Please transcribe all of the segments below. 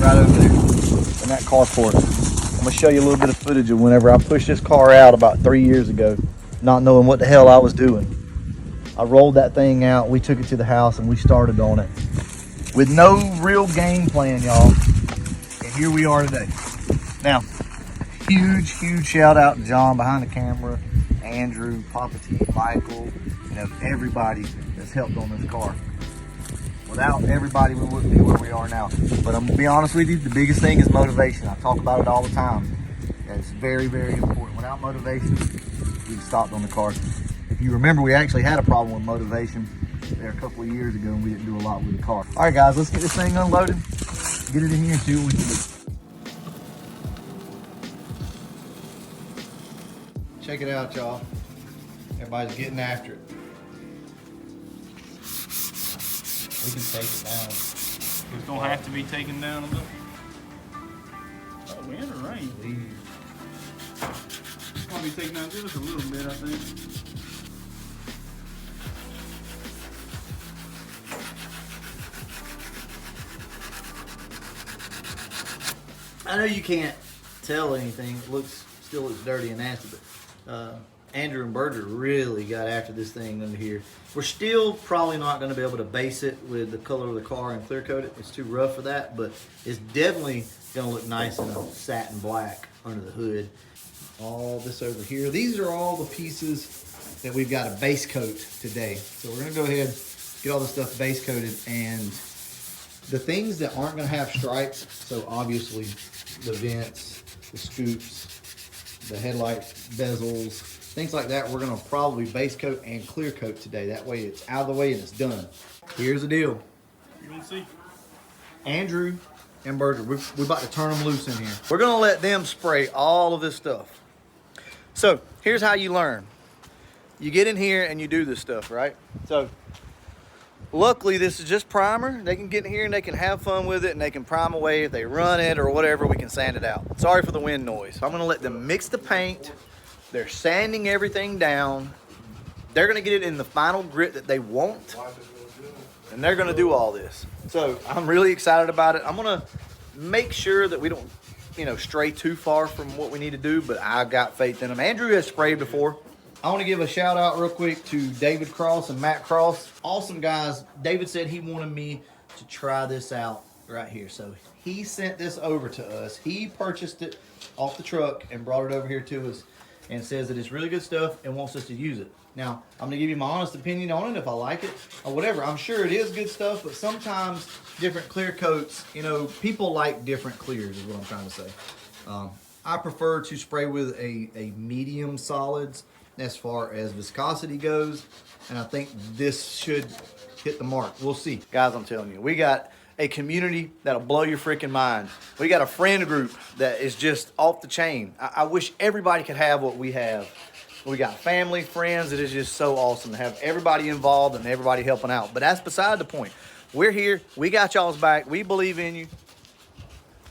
right over there in that carport. I'm gonna show you a little bit of footage of whenever I pushed this car out about 3 years ago, not knowing what the hell I was doing. I rolled that thing out, we took it to the house, and we started on it with no real game plan, y'all. And here we are today. Now, huge shout out to John behind the camera, Andrew, Papa T, Michael, everybody that's helped on this car. Without everybody, we wouldn't be where we are now. But I'm gonna be honest with you, the biggest thing is motivation. I talk about it all the time. It's very important. Without motivation, we'd stopped on the car. If you remember, we actually had a problem with motivation there a couple of years ago, and we didn't do a lot with the car. All right, guys, let's get this thing unloaded, get it in here and see what we can do. Check it out, y'all. Everybody's getting after it. We can take it down. It's gonna have to be taken down a little. Wind or rain? It's gonna be taken down just a little bit, I think. I know you can't tell anything. It still looks dirty and nasty, but Andrew and Berger really got after this thing under here. We're still probably not going to be able to base it with the color of the car and clear coat it. It's too rough for that, but it's definitely going to look nice in a satin black under the hood. All this over here. These are all the pieces that we've got to base coat today. So we're going to go ahead, get all this stuff base coated, and the things that aren't going to have stripes, so obviously the vents, the scoops, the headlight bezels, things like that, we're going to probably base coat and clear coat today. That way it's out of the way and it's done. Here's the deal. You want to see? Andrew and Berger, we're about to turn them loose in here. We're going to let them spray all of this stuff. So here's how you learn. You get in here and you do this stuff, right? So luckily, this is just primer. They can get in here and they can have fun with it, and they can prime away. If they run it or whatever, we can sand it out. Sorry for the wind noise. I'm gonna let them mix the paint. They're sanding everything down. They're gonna get it in the final grit that they want, and they're gonna do all this. So I'm really excited about it. I'm gonna make sure that we don't, stray too far from what we need to do, but I got faith in them. Andrew has sprayed before. I want to give a shout out real quick to David Cross and Matt Cross. Awesome guys. David said he wanted me to try this out right here. So he sent this over to us. He purchased it off the truck and brought it over here to us and says that it's really good stuff and wants us to use it. Now, I'm going to give you my honest opinion on it, if I like it or whatever. I'm sure it is good stuff, but sometimes different clear coats, people like different clears is what I'm trying to say. I prefer to spray with a medium solids as far as viscosity goes, and I think this should hit the mark. We'll see. Guys, I'm telling you, we got a community that'll blow your freaking mind. We got a friend group that is just off the chain. I wish everybody could have what we have. We got family, friends. It is just so awesome to have everybody involved and everybody helping out. But that's beside the point. We're here. We got y'all's back. We believe in you.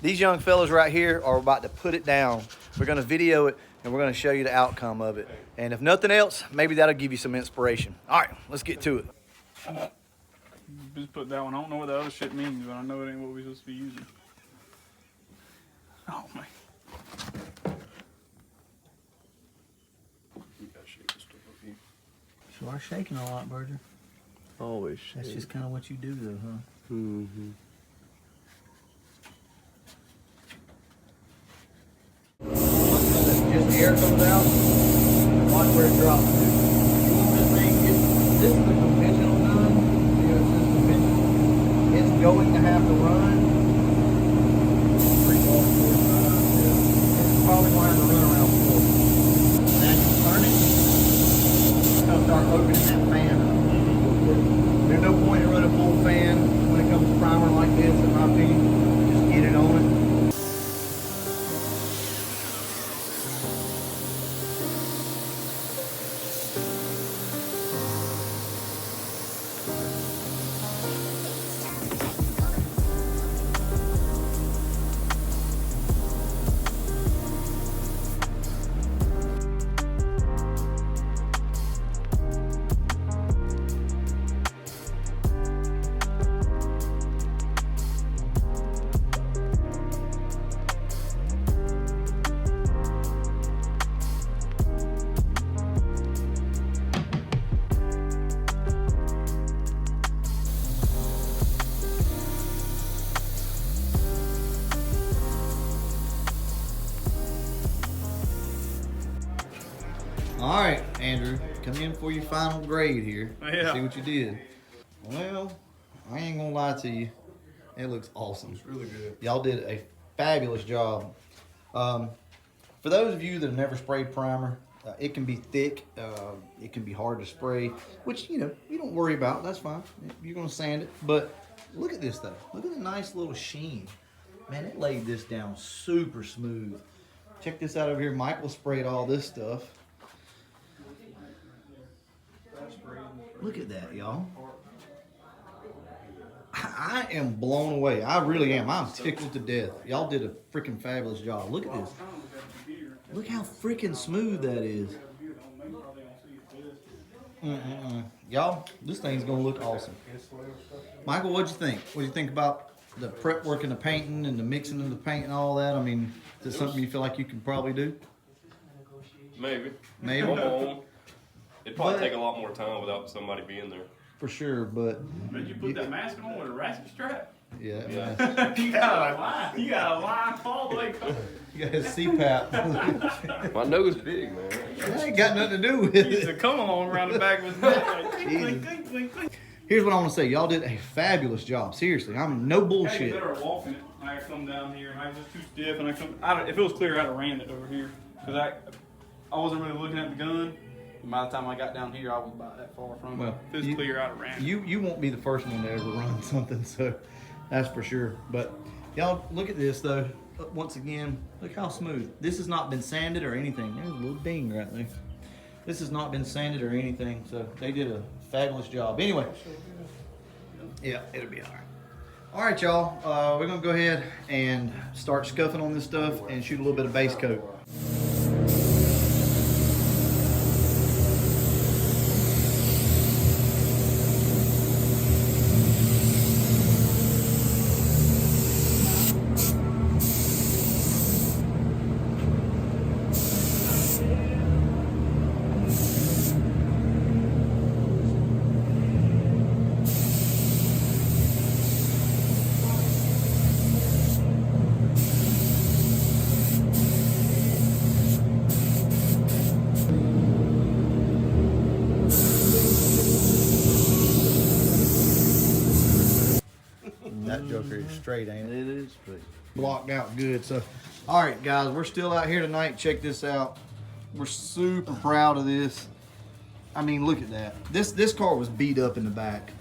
These young fellas right here are about to put it down. We're going to video it, and we're going to show you the outcome of it. And if nothing else, maybe that'll give you some inspiration. All right, let's get to it. Just put that one. I don't know what the other shit means, but I know it ain't what we're supposed to be using. Oh, man. You gotta shake this stuff up here. You are shaking a lot, Berger. Always shake. That's just kind of what you do, though, huh? Mm-hmm. Just the air comes out, watch where it drops to. This is the conventional gun. It's going to have to run 3 volts, 45. It's probably going to have to run around 4. And as you turn it, it's going to start opening that fan up. There's no point in running full fan when it comes to primer like this, in my opinion. Just get it on it. in for your final grade here. Yeah. See what you did. Well, I ain't gonna lie to you. It looks awesome. It's really good. Y'all did a fabulous job. For those of you that have never sprayed primer, it can be thick. It can be hard to spray, which, you know, you don't worry about. That's fine. You're going to sand it. But look at this, though. Look at the nice little sheen. Man, it laid this down super smooth. Check this out over here. Michael sprayed all this stuff. Look at that, y'all. I am blown away. I really am. I'm tickled to death. Y'all did a freaking fabulous job. Look at this. Look how freaking smooth that is. Y'all, this thing's gonna look awesome. Michael, what'd you think? What'd you think about the prep work and the painting and the mixing of the paint and all that? I mean, is it something you feel like you can probably do? Maybe. Maybe. I'm home. It'd probably But- take a lot more time without somebody being there. For sure, but Did you put that mask on with a ratchet strap? yeah, Yeah. man. You got a line all the way. You got his CPAP. My nose is big, man. That ain't got nothing to do with He's a it. come along around the back of his neck. Like, clink, Jesus. clink, clink, clink. Here's what I want to say. Y'all did a fabulous job. Seriously, I'm no I bullshit. better at walking it. I come down here and I was just too stiff, and if it was clear, I'd have ran it over here because I wasn't really looking at the gun. And by the time I got down here, I was about that far from Well, it. If it was you- clear, I'd have ran it. You won't be the first one to ever run something, so that's for sure. But y'all look at this though. Once again, look how smooth. This has not been sanded or anything. There's a little ding right there. This has not been sanded or anything, so they did a fabulous job. Anyway, yeah, it'll be all right. All right, y'all. We're gonna go ahead and start scuffing on this stuff and shoot a little bit of base coat. That joker is straight, ain't it? It is, but Blocked out good. So, all right, guys, we're still out here tonight. Check this out. We're super proud of this. I mean, look at that. This car was beat up in the back.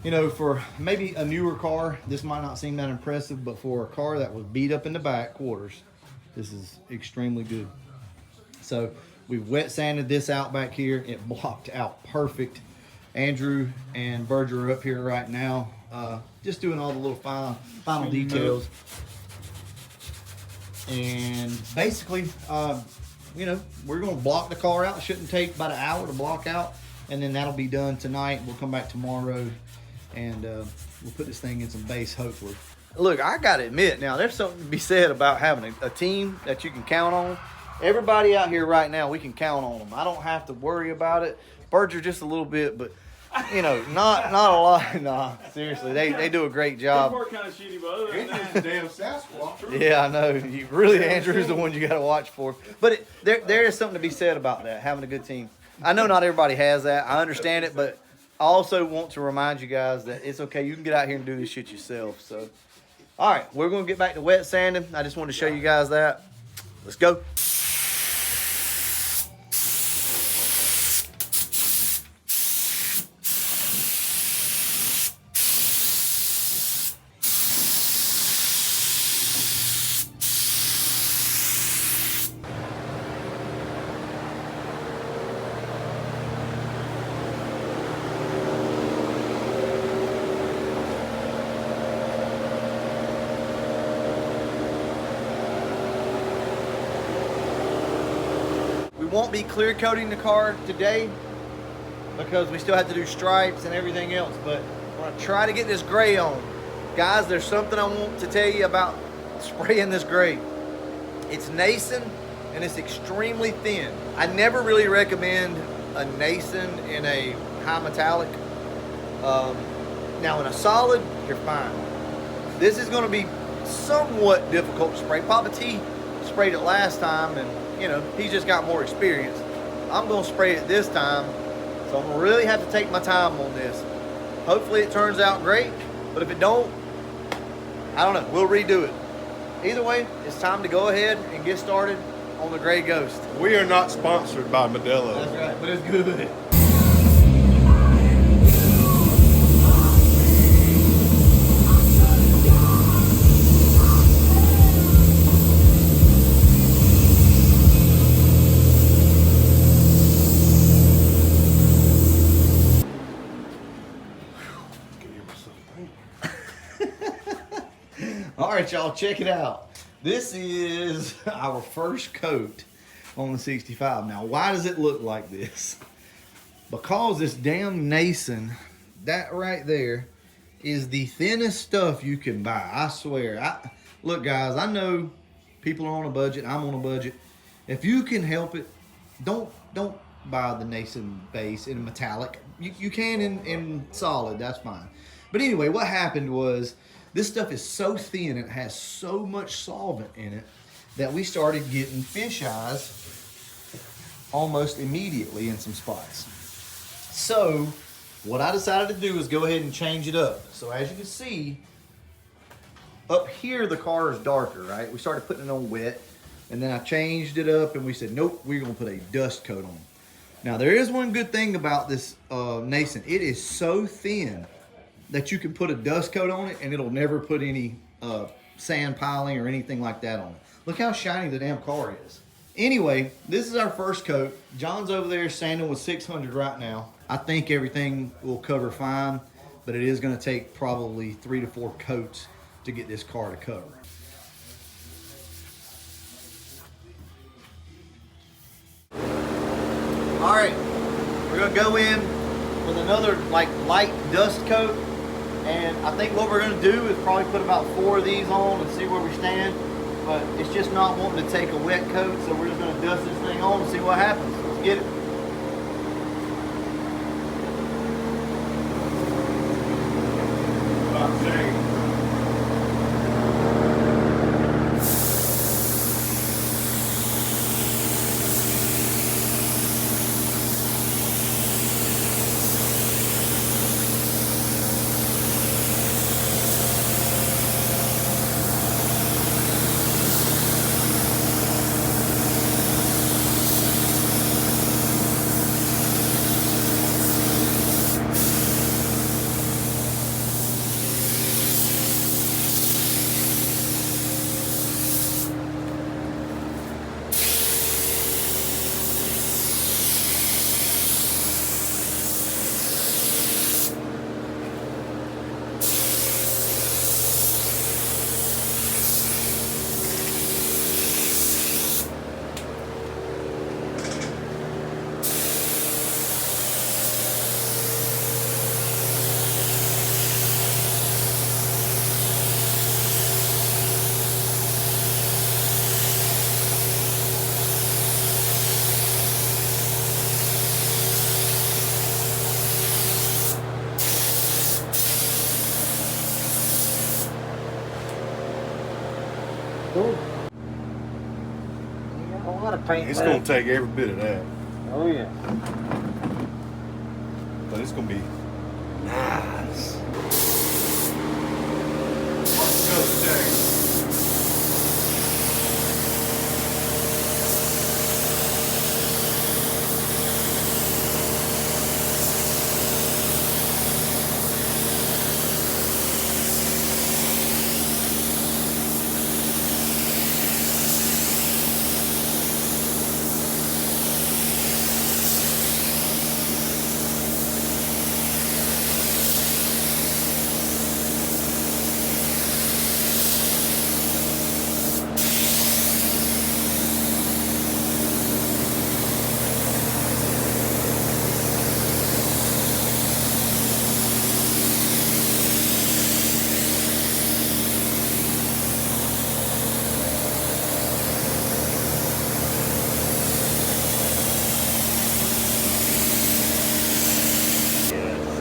You know, for maybe a newer car, this might not seem that impressive, but for a car that was beat up in the back quarters, this is extremely good. So we wet sanded this out back here. It blocked out perfect. Andrew and Berger are up here right now, just doing all the little final details. And basically, you know, we're going to block the car out. It shouldn't take about an hour to block out, and then that'll be done tonight. We'll come back tomorrow, and we'll put this thing in some base, hopefully. Look, I got to admit, now, there's something to be said about having a team that you can count on. Everybody out here right now, we can count on them. I don't have to worry about it. Berger just a little bit, but, you know, not a lot. Nah, seriously, they do a great His job. work kind of shitty, but other than that, Damn Sasquatch. Yeah, I know. You really, Andrew's the one you got to watch for. But there is something to be said about that, having a good team. I know not everybody has that. I understand it, but I also want to remind you guys that it's okay. You can get out here and do this shit yourself. So, all right, we're going to get back to wet sanding. I just wanted to show you guys that. Let's go. We won't be clear coating the car today because we still have to do stripes and everything else, but we're gonna try to get this gray on. Guys, there's something I want to tell you about spraying this gray. It's Nason and it's extremely thin. I never really recommend a Nason in a high metallic. Now in a solid, you're fine. This is gonna be somewhat difficult to spray. Papa T sprayed it last time and you know, he's just got more experience. I'm gonna spray it this time. So I'm gonna really have to take my time on this. Hopefully it turns out great, but if it don't, I don't know, we'll redo it. Either way, it's time to go ahead and get started on the Gray Ghost. We are not sponsored by Modelo. That's right, but it's good. All right, y'all, check it out. This is our first coat on the 65. Now, why does it look like this? Because this damn Nason, that right there, is the thinnest stuff you can buy. I swear. Look, guys, I know people are on a budget. I'm on a budget. If you can help it, don't buy the Nason base in metallic. You can in solid, that's fine. But anyway, what happened was this stuff is so thin, it has so much solvent in it that we started getting fish eyes almost immediately in some spots. So what I decided to do is go ahead and change it up. So as you can see, up here the car is darker, right? We started putting it on wet, and then I changed it up and we said, nope, we're gonna put a dust coat on. Now there is one good thing about this Nason. It is so thin that you can put a dust coat on it and it'll never put any sand piling or anything like that on it. Look how shiny the damn car is. Anyway, this is our first coat. John's over there sanding with 600 right now. I think everything will cover fine, but it is gonna take probably 3 to 4 coats to get this car to cover. All right, we're gonna go in with another like light dust coat. And I think what we're gonna do is probably put about 4 of these on and see where we stand. But it's just not wanting to take a wet coat, so we're just gonna dust this thing on and see what happens. Let's get it. A lot of paint. It's gonna take every bit of that, Oh yeah. but it's gonna be nice. What's up, Jay?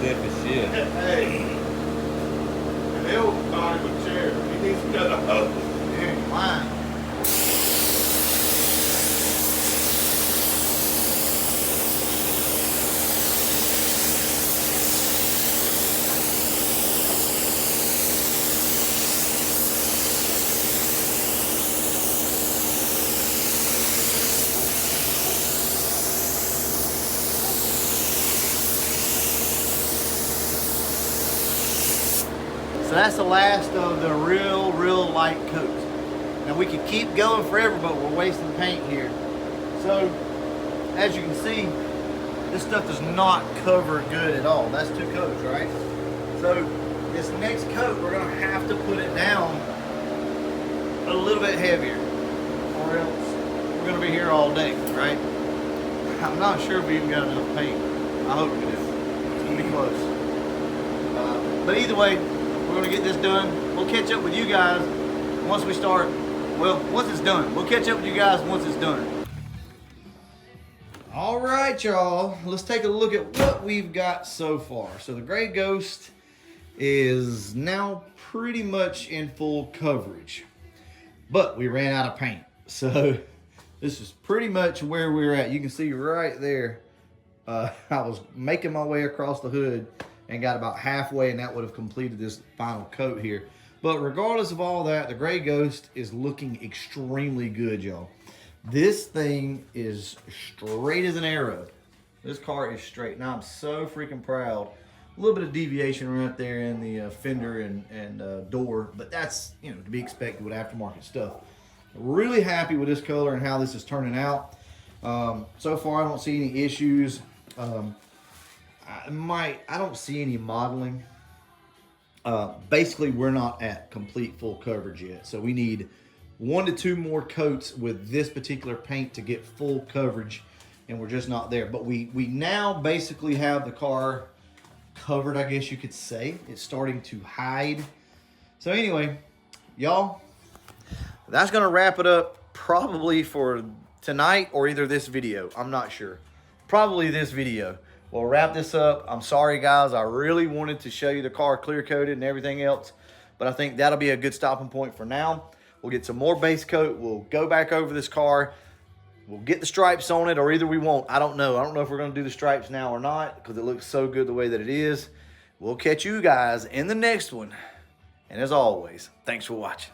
Stiff as shit. Hey, and they'll body with chairs. He needs to cut a hose. Dude, fine. So that's the last of the real light coats. Now we could keep going forever, but we're wasting paint here. So as you can see, this stuff does not cover good at all. That's 2 coats, right? So this next coat, we're gonna have to put it down a little bit heavier, or else we're gonna be here all day, right? I'm not sure if we even got enough paint. I hope we do. It's gonna be close. But either way, we're gonna get this done. We'll catch up with you guys once we start. Well, once it's done. We'll catch up with you guys once it's done. All right, y'all. Let's take a look at what we've got so far. So the Gray Ghost is now pretty much in full coverage, but we ran out of paint. So this is pretty much where we're at. You can see right there, I was making my way across the hood and got about halfway, and that would have completed this final coat here. But regardless of all that, the Gray Ghost is looking extremely good, y'all. This thing is straight as an arrow. This car is straight. Now I'm so freaking proud. A little bit of deviation right there in the fender and door, but that's, you know, to be expected with aftermarket stuff. Really happy with this color and how this is turning out. So far, I don't see any issues. I don't see any modeling. Basically, we're not at complete full coverage yet, so we need 1 to 2 more coats with this particular paint to get full coverage, and we're just not there. But we now basically have the car covered, I guess you could say. It's starting to hide. So anyway, y'all, that's gonna wrap it up probably for tonight, or either this video. I'm not sure. Probably this video. We'll wrap this up. I'm sorry, guys. I really wanted to show you the car clear coated and everything else, but I think that'll be a good stopping point for now. We'll get some more base coat. We'll go back over this car. We'll get the stripes on it, or either we won't. I don't know. I don't know if we're going to do the stripes now or not, because it looks so good the way that it is. We'll catch you guys in the next one. And as always, thanks for watching.